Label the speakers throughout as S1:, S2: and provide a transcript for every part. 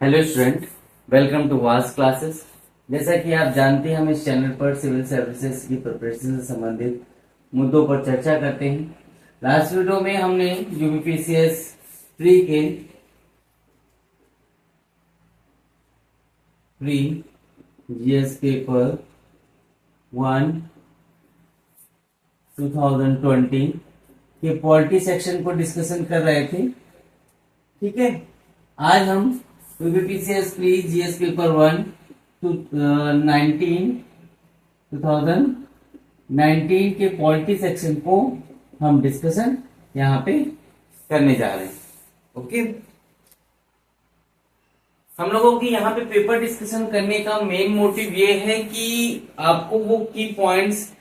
S1: Hello student, welcome to वास classes. जैसा कि आप जानते हैं, हम इस चैनल पर सिविल सर्विसेज की प्रिपरेशन से संबंधित मुद्दों पर चर्चा करते हैं। लास्ट वीडियो में हमने यूपीपीसीएस प्री के प्री जीएस पेपर 1 2020 के पॉलिटी सेक्शन को डिस्कशन कर रहे थे। ठीक है, आज हम यूपीपीसीएस प्री जीएस पेपर 1 2019 के पॉलिटी सेक्शन को हम डिस्कशन यहाँ पे करने जा रहे हैं। ओके, हम लोगों की यहाँ पे पेपर डिस्कशन करने का मेन मोटिव ये है कि आपको वो की पॉइंट्स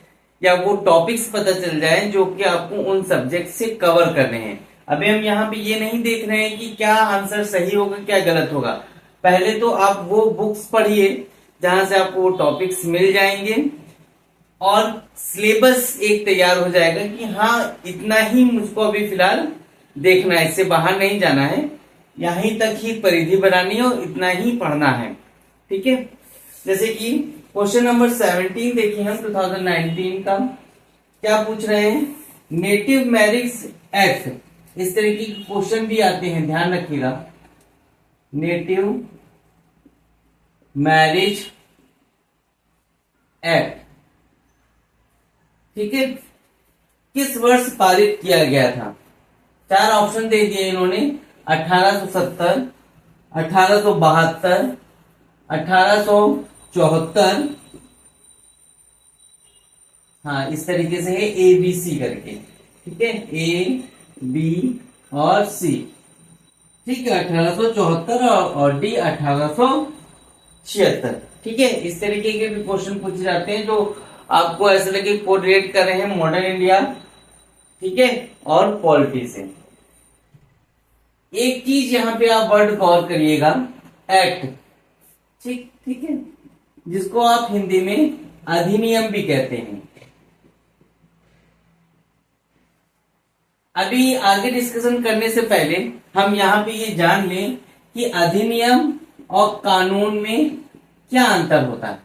S1: या वो टॉपिक्स पता चल जाए जो कि आपको उन सब्जेक्ट से कवर करने हैं। अभी हम यहाँ पे ये नहीं देख रहे हैं कि क्या आंसर सही होगा क्या गलत होगा। पहले तो आप वो बुक्स पढ़िए जहां से आपको वो टॉपिक्स मिल जाएंगे और सिलेबस एक तैयार हो जाएगा कि हाँ इतना ही मुझको अभी फिलहाल देखना है, इससे बाहर नहीं जाना है, यहीं तक ही परिधि बनानी है और इतना ही पढ़ना है। ठीक है, जैसे कि क्वेश्चन नंबर 17 देखिए हम 2019 का क्या पूछ रहे हैं, नेटिव मैरिज एक्ट। इस तरीके के क्वेश्चन भी आते हैं, ध्यान रखिएगा। नेटिव मैरिज एक्ट, ठीक है, किस वर्ष पारित किया गया था? चार ऑप्शन दे दिए इन्होंने, 1870, 1872, 1874, हाँ इस तरीके से है ए बी सी करके। ठीक है, ए बी और सी। ठीक है, 1874 और डी 1876। ठीक है, इस तरीके के भी क्वेश्चन पूछे जाते हैं जो आपको ऐसे लगे कोरिलेट कर रहे हैं मॉडर्न इंडिया, ठीक है, और पॉलिटी से। एक चीज यहां पे आप वर्ड गौर करिएगा, एक्ट। ठीक है, जिसको आप हिंदी में अधिनियम भी कहते हैं। अभी आगे डिस्कशन करने से पहले हम यहाँ पे ये जान लें कि अधिनियम और कानून में क्या अंतर होता है।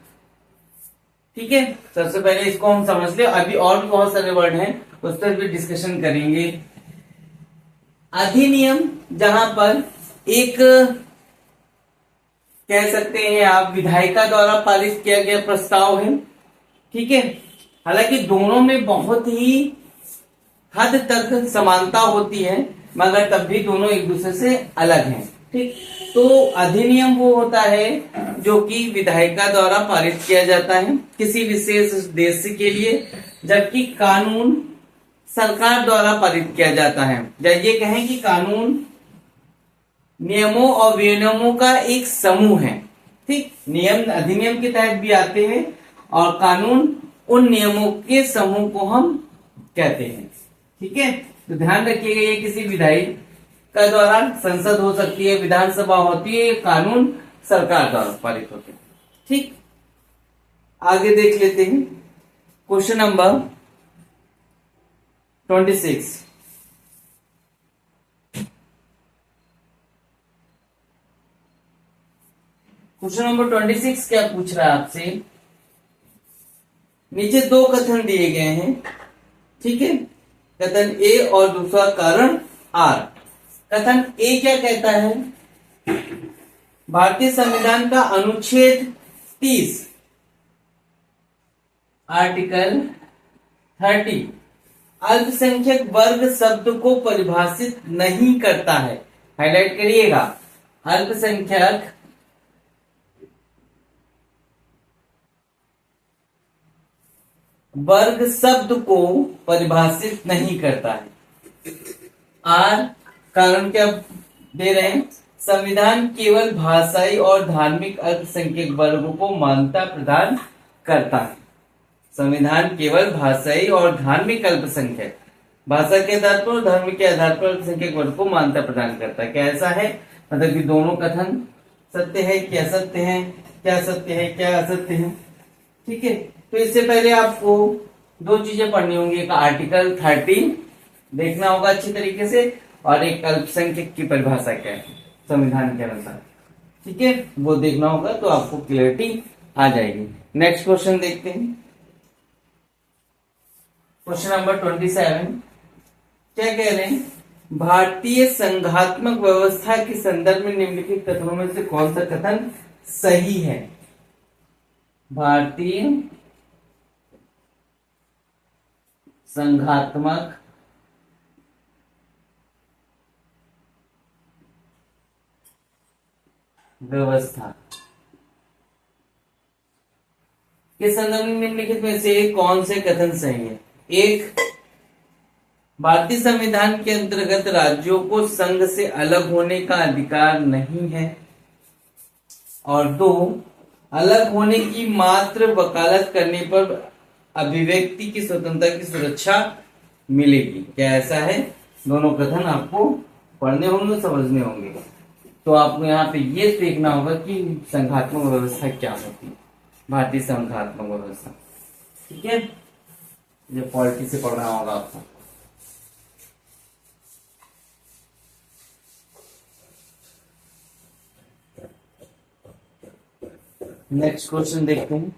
S1: ठीक है, सबसे पहले इसको हम समझ ले। अभी और भी बहुत सारे वर्ड हैं, उस पर भी डिस्कशन करेंगे। अधिनियम जहां पर एक कह सकते हैं आप विधायिका द्वारा पारित किया गया प्रस्ताव है। ठीक है, हालांकि दोनों में बहुत ही हद तक समानता होती है, मगर तब भी दोनों एक दूसरे से अलग हैं। ठीक, तो अधिनियम वो होता है जो कि विधायिका द्वारा पारित किया जाता है किसी विशेष उद्देश्य के लिए, जबकि कानून सरकार द्वारा पारित किया जाता है। या ये कहें कि कानून नियमों और विनियमों का एक समूह है। ठीक, नियम अधिनियम के तहत भी आते हैं और कानून उन नियमों के समूह को हम कहते हैं। ठीक है, तो ध्यान रखिएगा, ये किसी विधायक का द्वारा संसद हो सकती है, विधानसभा होती है, कानून सरकार द्वारा पारित होते हैं। ठीक, आगे देख लेते हैं क्वेश्चन नंबर 26। क्वेश्चन नंबर 26 क्या पूछ रहा है आपसे? नीचे दो कथन दिए गए हैं। ठीक है, कथन ए और दूसरा कारण आर। कथन ए क्या कहता है? भारतीय संविधान का अनुच्छेद 30 आर्टिकल 30 अल्पसंख्यक वर्ग शब्द को परिभाषित नहीं करता है। हाईलाइट करिएगा, अल्पसंख्यक वर्ग शब्द को परिभाषित नहीं करता है। आर कारण क्या दे रहे हैं? संविधान केवल भाषाई और धार्मिक अल्पसंख्यक वर्गों को मान्यता प्रदान करता है। संविधान केवल भाषाई और धार्मिक अल्पसंख्यक, भाषा के आधार पर और धर्म के आधार पर अल्पसंख्यक वर्ग को मान्यता प्रदान करता है। क्या ऐसा है? मतलब कि दोनों कथन सत्य है क्या सत्य है, क्या सत्य है क्या असत्य है। ठीक है, तो इससे पहले आपको दो चीजें पढ़नी होंगी, एक आर्टिकल 30 देखना होगा अच्छी तरीके से, और एक अल्पसंख्यक की परिभाषा क्या है संविधान के अनुसार। ठीक है, वो देखना होगा तो आपको क्लियरिटी आ जाएगी। नेक्स्ट क्वेश्चन देखते हैं, क्वेश्चन नंबर 27। क्या कह रहे हैं, भारतीय संघात्मक व्यवस्था के संदर्भ में निम्नलिखित कथनों में से कौन सा कथन सही है। भारतीय संघात्मक व्यवस्था के संदर्भ में निम्नलिखित में से कौन से कथन सही है। एक, भारतीय संविधान के अंतर्गत राज्यों को संघ से अलग होने का अधिकार नहीं है। और दो, अलग होने की मात्र वकालत करने पर अभिव्यक्ति की स्वतंत्रता की सुरक्षा मिलेगी। क्या ऐसा है? दोनों कथन आपको पढ़ने होंगे, समझने होंगे। तो आपको यहाँ पे ये देखना होगा कि संघात्मक व्यवस्था क्या होती है, भारतीय संघात्मक व्यवस्था। ठीक है, ये पॉलिटी से पढ़ना होगा आपको। नेक्स्ट क्वेश्चन देखते हैं,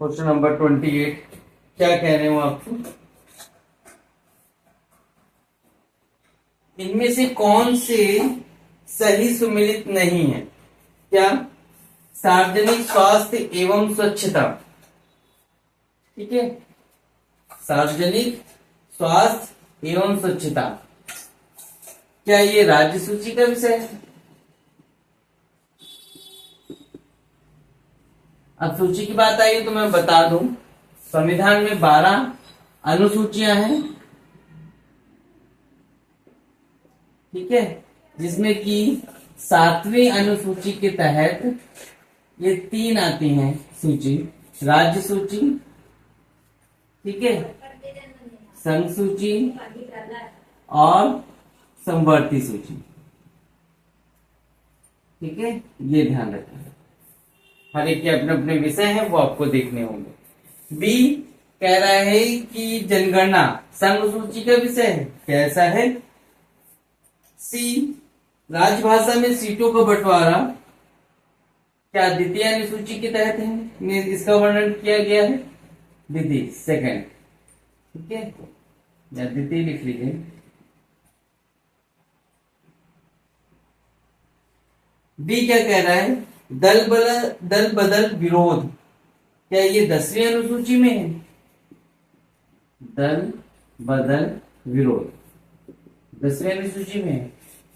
S1: क्वेश्चन नंबर 28। क्या कह रहे हो आपको, इनमें से कौन से सही सुमेलित नहीं है। क्या? सार्वजनिक स्वास्थ्य एवं स्वच्छता। ठीक है, सार्वजनिक स्वास्थ्य एवं स्वच्छता, क्या ये राज्य सूची का विषय है? अब सूची की बात आई तो मैं बता दूं, संविधान में 12 अनुसूचियां हैं। ठीक है, जिसमें कि 7वीं अनुसूची के तहत ये 3 आती हैं सूची, राज्य सूची, ठीक है, संघ सूची और समवर्ती सूची। ठीक है, ये ध्यान रखना, हर एक के अपने अपने विषय हैं, वो आपको देखने होंगे। बी कह रहा है कि जनगणना संघ सूची का विषय है। कैसा है? सी, राजभाषा में सीटों का बंटवारा क्या द्वितीय अनुसूची के तहत है? इसका वर्णन किया गया है द्वितीय, सेकंड। ठीक है, या द्वितीय लिख लीजिए। बी क्या कह रहा है, दल बदल विरोध, क्या ये 10वीं अनुसूची में है? दल बदल विरोध 10वीं अनुसूची में है।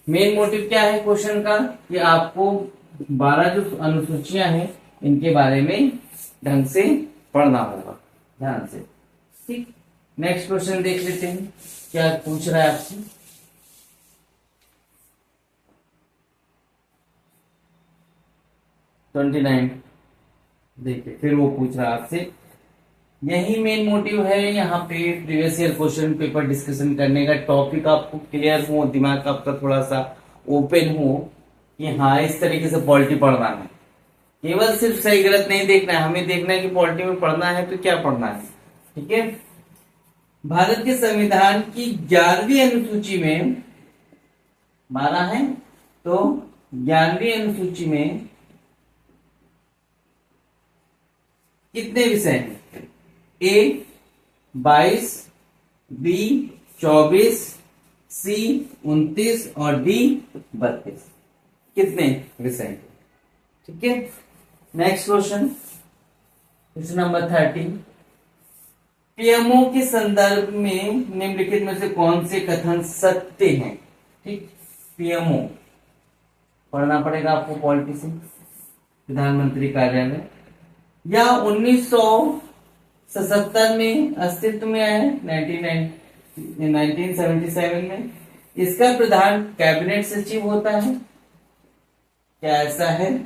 S1: मेन मोटिव क्या है क्वेश्चन का, कि आपको 12 जो अनुसूचियां हैं इनके बारे में ढंग से पढ़ना होगा, ध्यान से। ठीक, नेक्स्ट क्वेश्चन देख लेते हैं, क्या पूछ रहा है आपसे। ट्वेंटी 29 देखिए, फिर वो पूछ रहा है आपसे, यही मेन मोटिव है यहाँ पे previous year question paper discussion करने का। टॉपिक आपको क्लियर हो, दिमाग आपका थोड़ा सा ओपन हो कि हाँ इस तरीके से पॉलिटी पढ़ना है। केवल सिर्फ सही गलत नहीं देखना है, हमें देखना है कि पॉलिटी में पढ़ना है तो क्या पढ़ना है। ठीक है, भारत के संविधान की 11वीं अनुसूची में 12 है, तो 11वीं अनुसूची में कितने विषय हैं? ए 22, बी 24, सी 29 और डी 32। कितने विषय? ठीक है, next question, question number 30। PMO के संदर्भ में निम्नलिखित में से कौन से कथन सत्य हैं? ठीक, पीएमओ पढ़ना पड़ेगा आपको, पॉलिटी से, प्रधानमंत्री कार्यालय, या 1977 में अस्तित्व में आया है, 1977 में। इसका प्रधान कैबिनेट सचिव होता है। क्या ऐसा है?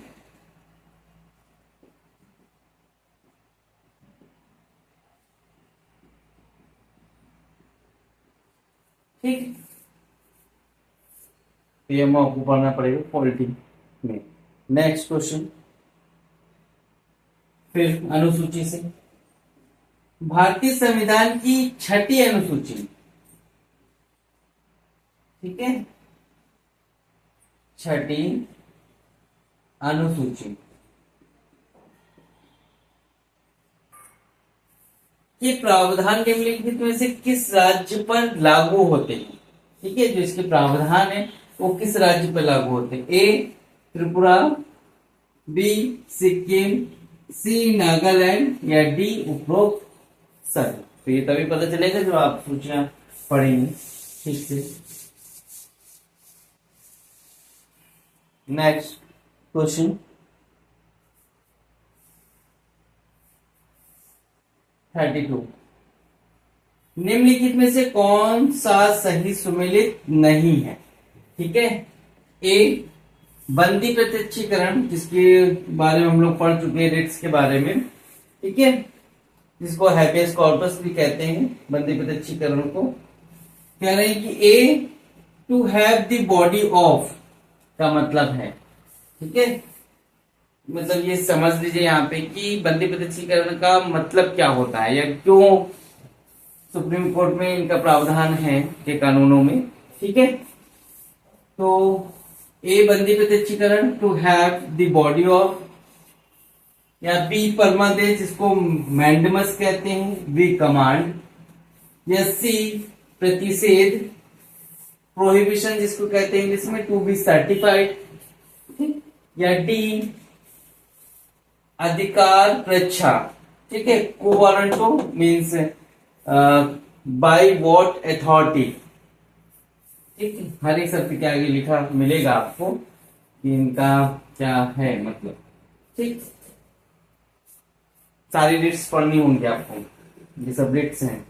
S1: ठीक, पीएमओ आपको पढ़ना पड़ेगा पॉलिटी में। नेक्स्ट क्वेश्चन, फिर अनुसूची से, भारतीय संविधान की 6ठी अनुसूची, ठीक है, 6ठी अनुसूची। ये प्रावधान निम्नलिखित में से किस राज्य पर लागू होते हैं? ठीक है, जो इसके प्रावधान है वो किस राज्य पर लागू होते हैं? ए त्रिपुरा, बी सिक्किम, सी नागालैंड या डी उपरोक्त सभी। तो ये तभी पता चलेगा जब आप सूचना पढ़ेंगे ठीक से। नेक्स्ट क्वेश्चन 32, निम्नलिखित में से कौन सा सही सुमेलित नहीं है? ठीक है, ए बंदी प्रत्यक्षीकरण, जिसके बारे में हम लोग पढ़ चुके हैं, रिट्स के बारे में, ठीक है, जिसको हैबियस कॉर्पस भी कहते हैं, बंदी प्रत्यक्षीकरण को। कह रहे हैं कि a to have the body of का मतलब है, ठीक है, मतलब ये समझ लीजिए यहाँ पे कि बंदी प्रत्यक्षीकरण का मतलब क्या होता है या क्यों सुप्रीम कोर्ट में इनका प्रावधान है के कानूनों में। ठीक है, तो ए बंदी प्रत्यक्षीकरण to have the body of, या बी परमादेश जिसको मैंडमस कहते हैं, बी कमांड, या सी प्रतिषेध प्रोहिबिशन जिसको कहते हैं इंग्लिश में टू बी सर्टिफाइड, या डी अधिकार प्रच्छा। ठीक है, कोवारंटो मीन्स बाय व्हाट अथॉरिटी। ठीक है, हर एक शब्द के आगे लिखा मिलेगा आपको कि इनका क्या है मतलब। ठीक, सारी लिस्ट पढ़नी होंगी आपको, ये सब लिस्ट हैं।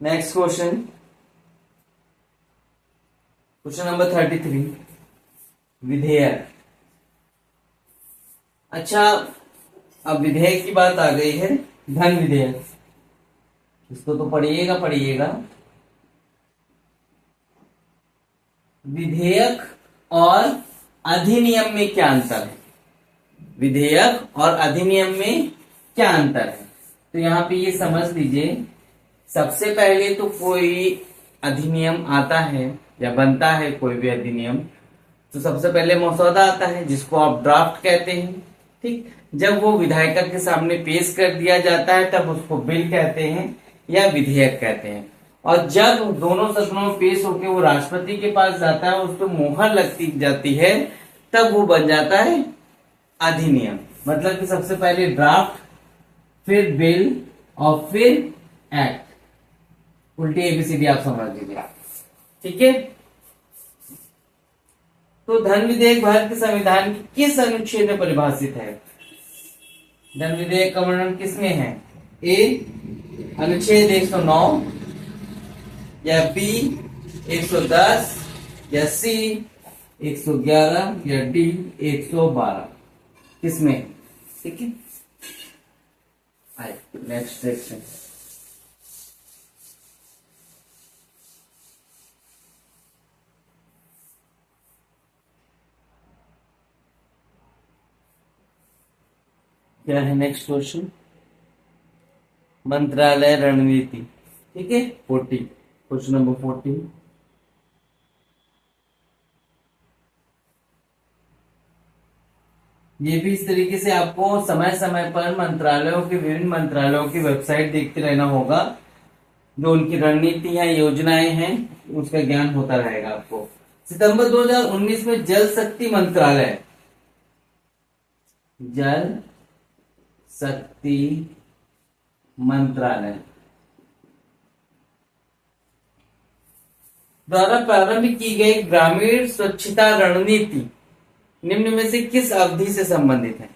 S1: नेक्स्ट क्वेश्चन, क्वेश्चन नंबर 33, विधेयक। अच्छा, अब विधेयक की बात आ गई है, धन विधेयक, इसको तो पढ़िएगा। विधेयक और अधिनियम में क्या अंतर है? विधेयक और अधिनियम में क्या अंतर है? तो यहाँ पे ये समझ लीजिए, सबसे पहले तो कोई अधिनियम आता है या बनता है कोई भी अधिनियम, तो सबसे पहले मसौदा आता है जिसको आप ड्राफ्ट कहते हैं। ठीक, जब वो विधायिका के सामने पेश कर दिया जाता है तब उसको बिल कहते हैं या विधेयक कहते हैं, और जब दोनों सदनों में पेश होकर वो राष्ट्रपति के पास जाता है, उस पर मोहर लगती जाती है, तब वो बन जाता है अधिनियम। मतलब कि सबसे पहले ड्राफ्ट, फिर बिल और फिर एक्ट, उल्टी एबीसीडी आप समझ लीजिए। ठीक है, तो धन विधेयक भारत के संविधान के किस अनुच्छेद में परिभाषित है? धन विधेयक का वर्णन किसमें है? ए अनुच्छेद 109, या बी 110, या सी 111, या डी 112, किसमें? ठीक है, नेक्स्ट सेक्शन। क्या है नेक्स्ट क्वेश्चन? मंत्रालय रणनीति। ठीक है, 40, क्वेश्चन नंबर 40, ये भी इस तरीके से आपको समय समय पर मंत्रालयों के, विभिन्न मंत्रालयों की वेबसाइट देखते रहना होगा, जो उनकी रणनीति है, योजनाएं हैं, उसका ज्ञान होता रहेगा आपको। सितंबर 2019 में जल शक्ति मंत्रालय, जल शक्ति मंत्रालय द्वारा प्रारंभ की गई ग्रामीण स्वच्छता रणनीति निम्न में से किस अवधि से संबंधित है?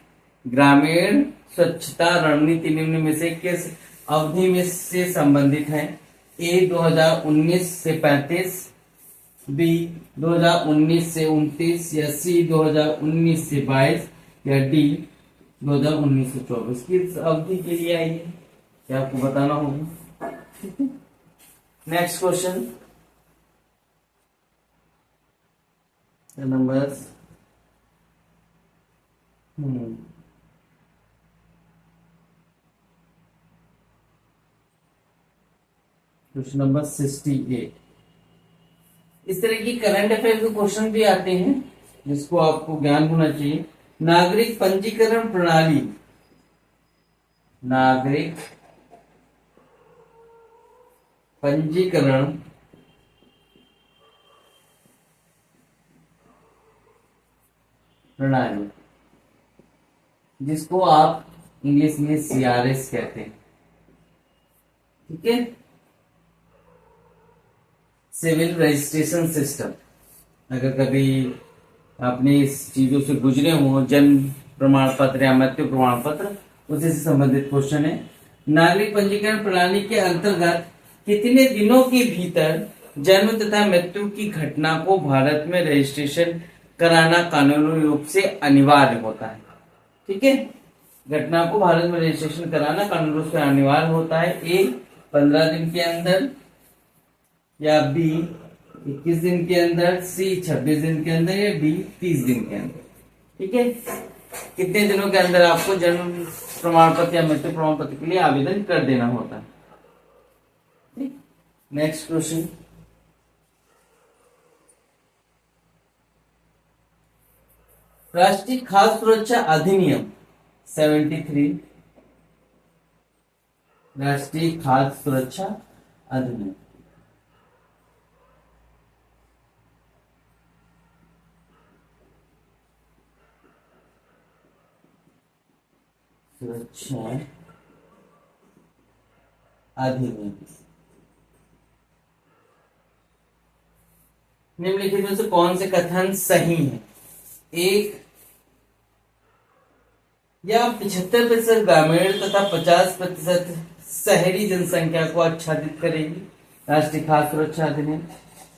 S1: ग्रामीण स्वच्छता रणनीति निम्न में से किस अवधि में से संबंधित है? ए 2019 से 35, बी 2019 से 29, या सी 2019 से 22, या डी 2019 से 24। किस अवधि के लिए आई है क्या आपको बताना होगा। Next question numbers, question number 68। इस तरह की करंट अफेयर के क्वेश्चन भी आते हैं, जिसको आपको ज्ञान होना चाहिए। नागरिक पंजीकरण प्रणाली, नागरिक पंजीकरण प्रणाली, जिसको आप इंग्लिश में CRS कहते हैं। ठीक है, सिविल रजिस्ट्रेशन सिस्टम। अगर कभी आपने इस चीजों से गुजरे हो, जन्म प्रमाण पत्र या मृत्यु प्रमाण पत्र, उसी से संबंधित क्वेश्चन है। नागरिक पंजीकरण प्रणाली के अंतर्गत कितने दिनों के भीतर जन्म तथा मृत्यु की घटना को भारत में रजिस्ट्रेशन कराना कानूनी रूप से अनिवार्य होता है? ठीक है, घटना को भारत में रजिस्ट्रेशन कराना कानूनी रूप से अनिवार्य होता है। ए 15 दिन के अंदर, या बी 21 दिन के अंदर, सी 26 दिन के अंदर, या डी 30 दिन के अंदर। ठीक है, कितने दिनों के अंदर आपको जन्म प्रमाण पत्र या मृत्यु प्रमाण पत्र के लिए आवेदन कर देना होता है? नेक्स्ट क्वेश्चन, राष्ट्रीय खाद्य सुरक्षा अधिनियम 73, राष्ट्रीय खाद्य सुरक्षा अधिनियम सुरक्षा अधिनियम निम्नलिखित में से कौन से कथन सही है? एक, या 75% ग्रामीण तथा 50% शहरी जनसंख्या को आच्छादित करेगी, राष्ट्रीय खाद्य सुरक्षा अधिनियम।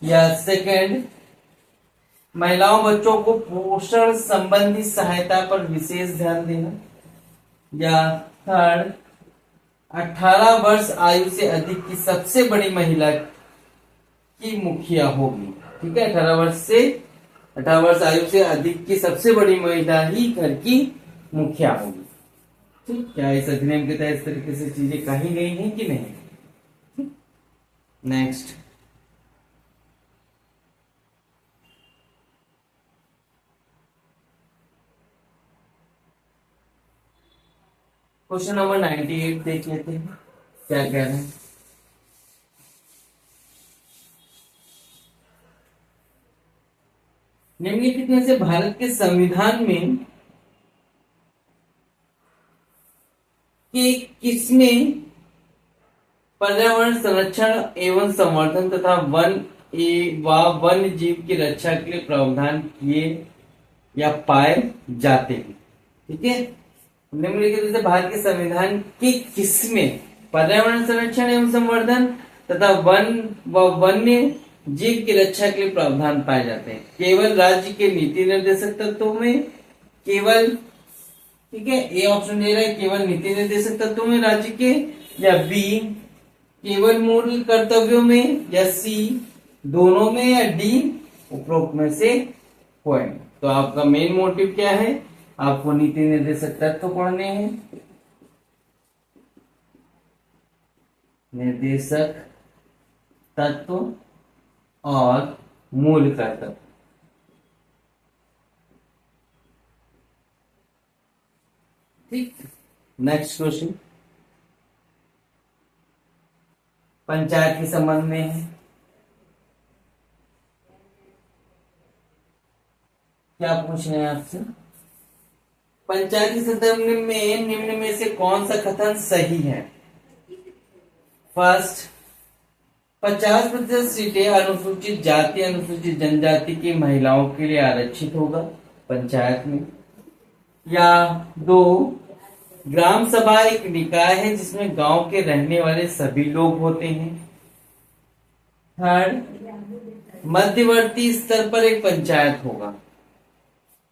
S1: या सेकंड, महिलाओं बच्चों को पोषण संबंधी सहायता पर विशेष ध्यान देना। या थर्ड, 18 वर्ष आयु से अधिक की सबसे बड़ी महिला की मुखिया होगी। ठीक है, 18 वर्ष आयु से अधिक की सबसे बड़ी महिला ही घर की मुखिया होगी। ठीक, क्या इस अधिनियम के तहत इस तरीके से चीजें कही गई हैं कि नहीं? नेक्स्ट, क्वेश्चन नंबर 98 देख लेते हैं क्या कह रहे हैं। निम्नलिखित में से भारत के संविधान में कि किसमें पर्यावरण संरक्षण एवं संवर्धन तथा वन्य जीव की रक्षा के लिए प्रावधान किए या पाए जाते हैं? ठीक है, निम्नलिखित में से भारत के संविधान के किसमें पर्यावरण संरक्षण एवं संवर्धन तथा वन्य जीव की रक्षा के लिए प्रावधान पाए जाते हैं? केवल राज्य के नीति निर्देशक तत्वों में, केवल, ठीक है, ए ऑप्शन दे रहा है केवल नीति निर्देशक तत्वों में राज्य के, या बी केवल मूल कर्तव्यों में, या सी दोनों में, या डी उपरोक्त में से कोई। तो आपका मेन मोटिव क्या है? आपको नीति निर्देशक तत्व पढ़ने हैं, निर्देशक तत्व और मूल कर्तव्य। ठीक, नेक्स्ट क्वेश्चन पंचायत के संबंध में है। क्या पूछ रहे हैं आपसे? पंचायती संदर्भ में निम्न में से कौन सा कथन सही है? फर्स्ट, 50% सीटें अनुसूचित जाति अनुसूचित जनजाति की महिलाओं के लिए आरक्षित होगा पंचायत में। या दो, ग्राम सभा एक निकाय है जिसमें गांव के रहने वाले सभी लोग होते हैं। थर्ड, मध्यवर्ती स्तर पर एक पंचायत होगा।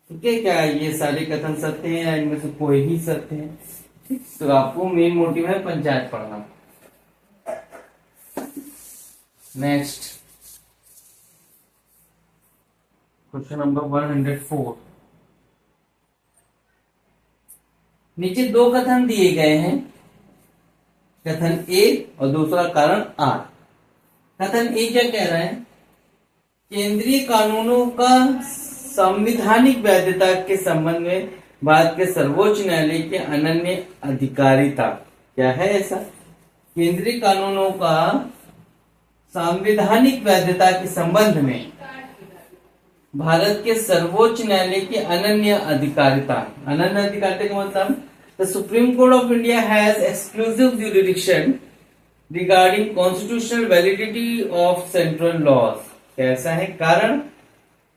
S1: ठीक है, क्या ये सारे कथन सत्य हैं या इनमें से कोई ही सत्य है? ठीक, तो आपको मेन मोटिव है पंचायत पढ़ना। Next, question number 104। नीचे दो कथन दिए गए हैं, कथन ए और दूसरा कारण आर। कथन ए क्या कह रहा है? केंद्रीय कानूनों का संवैधानिक वैधता के संबंध में भारत के सर्वोच्च न्यायालय की अनन्य अधिकारिता क्या है? ऐसा केंद्रीय कानूनों का संवैधानिक वैधता के संबंध में भारत के सर्वोच्च न्यायालय की अनन्य अधिकारिता। अनन्य अधिकारिता का मतलब the supreme court of India has exclusive jurisdiction regarding constitutional validity of central laws. कैसा है? कारण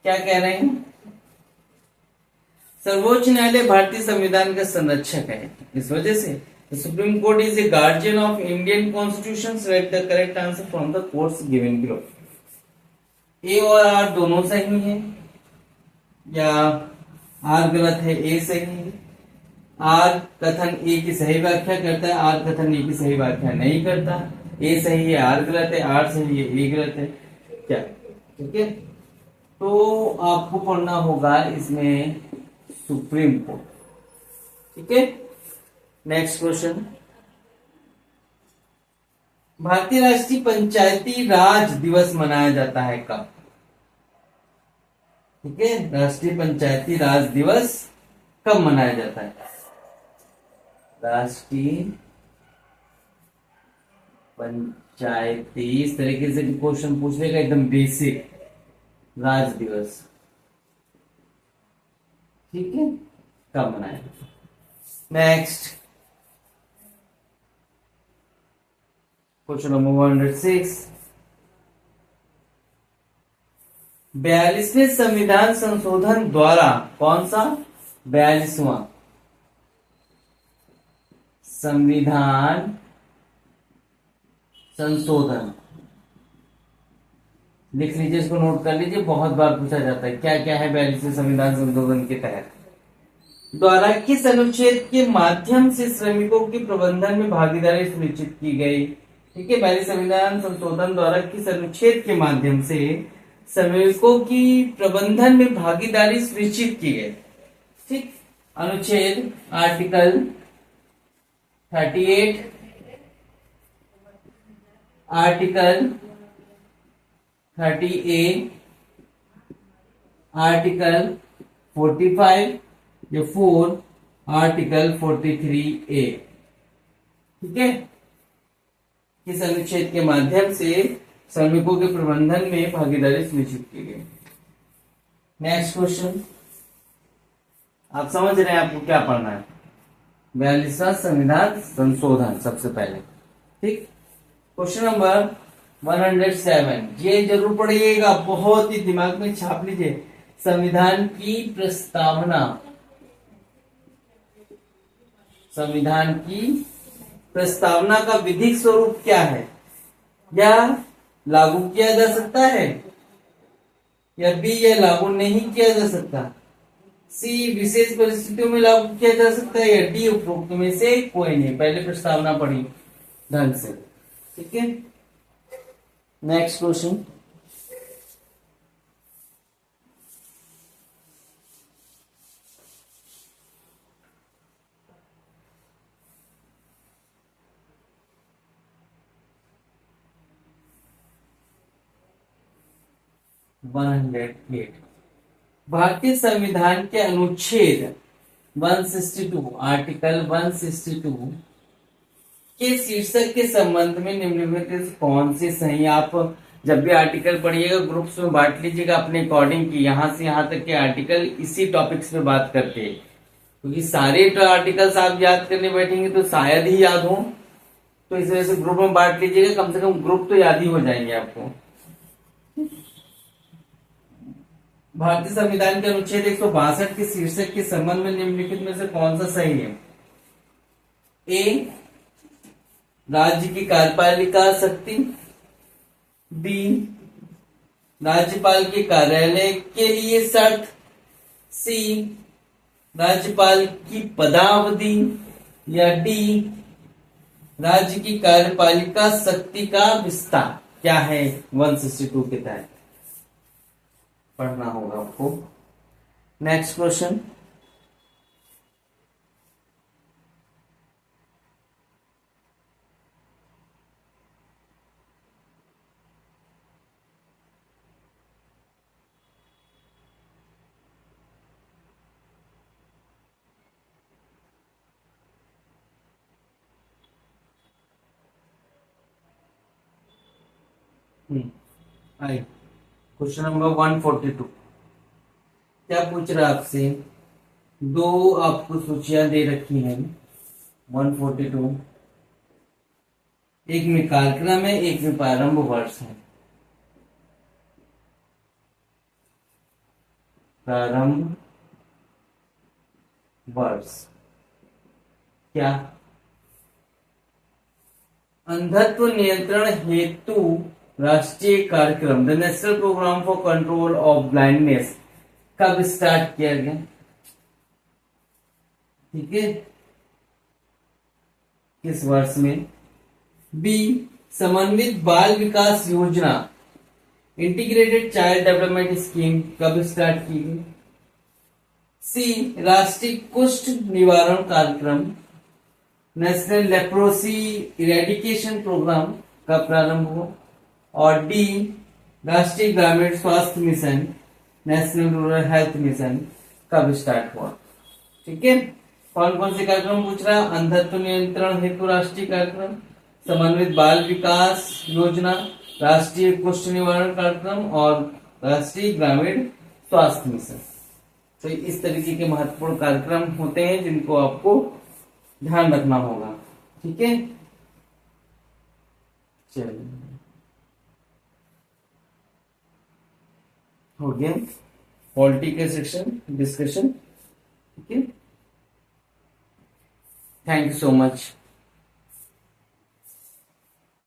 S1: क्या कह रहे हैं? सर्वोच्च न्यायालय भारतीय संविधान का संरक्षक है, इस वजह से Supreme Court is a guardian of Indian constitution. Select the correct answer from the courts given below. A और आर दोनों सही हैं या आर गलत है? ए सही है। आर कथन ए की सही व्याख्या करता है, आर कथन ए की सही व्याख्या नहीं करता। ए सही है, आर गलत है, आर सही है, ए गलत है। क्या? ठीक है, तो आपको पढ़ना होगा इसमें सुप्रीम कोर्ट। ठीक है, नेक्स्ट क्वेश्चन। भारतीय राष्ट्रीय पंचायती राज दिवस मनाया जाता है कब? ठीक है, राष्ट्रीय पंचायती राज दिवस कब मनाया जाता है? राष्ट्रीय पंचायती, इस तरीके से क्वेश्चन पूछ लेगा एकदम बेसिक, राज दिवस। ठीक है, कब मनाया? Next question number 106। 42वें संविधान संशोधन द्वारा कौन सा? 42वां संविधान संशोधन, लिख लीजिए, इसको नोट कर लीजिए, बहुत बार पूछा जाता है। क्या क्या है 42वें संविधान संशोधन के तहत? द्वारा किस अनुच्छेद के माध्यम से श्रमिकों के प्रबंधन में भागीदारी सुनिश्चित की गई? ठीक है, 42 संविधान संशोधन द्वारा किस अनुच्छेद के माध्यम से श्रमिकों की प्रबंधन में भागीदारी सुनिश्चित की गई? ठीक, अनुच्छेद आर्टिकल 38, आर्टिकल 30A, आर्टिकल 45 या 4, आर्टिकल 43A। ठीक है, किस अनुच्छेद के माध्यम से श्रमिकों के प्रबंधन में भागीदारी सुनिश्चित की गई? नेक्स्ट क्वेश्चन, आप समझ रहे हैं आपको क्या पढ़ना है? 42वां संविधान संशोधन सबसे पहले। ठीक, क्वेश्चन नंबर 107, ये जरूर पढ़िएगा, बहुत ही दिमाग में छाप लीजिए। संविधान की प्रस्तावना, संविधान की प्रस्तावना का विधिक स्वरूप क्या है? या लागू किया जा सकता है, या बी या लागू नहीं किया जा सकता, सी विशेष परिस्थितियों में लागू किया जा सकता है, या डी उपरोक्त में से कोई नहीं। पहले प्रस्तावना पढ़ी ढंग से। ठीक है, नेक्स्ट क्वेश्चन। भारतीय संविधान के अनुच्छेद 162, आर्टिकल 162 के शीर्षक के संबंध में निम्नलिखित में से कौन से सही? आप जब भी आर्टिकल पढ़िएगा ग्रुप्स में बांट लीजिएगा अपने अकॉर्डिंग की, यहां से यहां तक के आर्टिकल इसी टॉपिक्स पे बात करते हैं, क्योंकि सारे आर्टिकल्स आप याद करने बैठेंगे तो शायद ही याद हो, तो इस वजह से ग्रुप में बांट लीजिएगा, कम से कम ग्रुप तो याद ही हो जाएंगे आपको। भारतीय संविधान के अनुच्छेद 162 के शीर्षक के संबंध में निम्नलिखित में से कौन सा सही है? ए, राज्य की कार्यपालिका शक्ति, बी, राज्यपाल के कार्यालय के लिए शर्त, सी, राज्यपाल की पदावधि, या डी, राज्य की कार्यपालिका शक्ति का विस्तार। क्या है 162 के तहत? पढ़ना होगा आपको। नेक्स्ट क्वेश्चन, आई क्वेश्चन नंबर 142 क्या पूछ रहा है आपसे? दो आपको सूचियां दे रखी हैं 142, एक में कालक्रम है, एक में प्रारंभ वर्ष है। प्रारंभ वर्ष क्या? अंधत्व नियंत्रण हेतु राष्ट्रीय कार्यक्रम the national programme for control of blindness कब स्टार्ट किया गया? ठीक है, किस वर्ष में? बी, समन्वित बाल विकास योजना इंटीग्रेटेड चाइल्ड डेवलपमेंट स्कीम कब स्टार्ट की गई? सी, राष्ट्रीय कुष्ठ निवारण कार्यक्रम नेशनल लेप्रोसी इरेडिकेशन प्रोग्राम का प्रारंभ हुआ। और डी, राष्ट्रीय ग्रामीण स्वास्थ्य mission national rural health mission कब स्टार्ट हुआ? ठीक है, कौन कौन से कार्यक्रम पूछ रहा है? अंधत्व नियंत्रण हेतु राष्ट्रीय कार्यक्रम, समन्वित बाल विकास योजना, राष्ट्रीय कुष्ठ निवारण कार्यक्रम और राष्ट्रीय ग्रामीण स्वास्थ्य मिशन। तो इस तरीके के महत्वपूर्ण कार्यक्रम होते हैं जिनको आपको ध्यान रखना होगा। ठीक है, चलिए हो गया पॉलिटी के सेक्शन डिस्कशन। ठीक है, थैंक यू सो मच।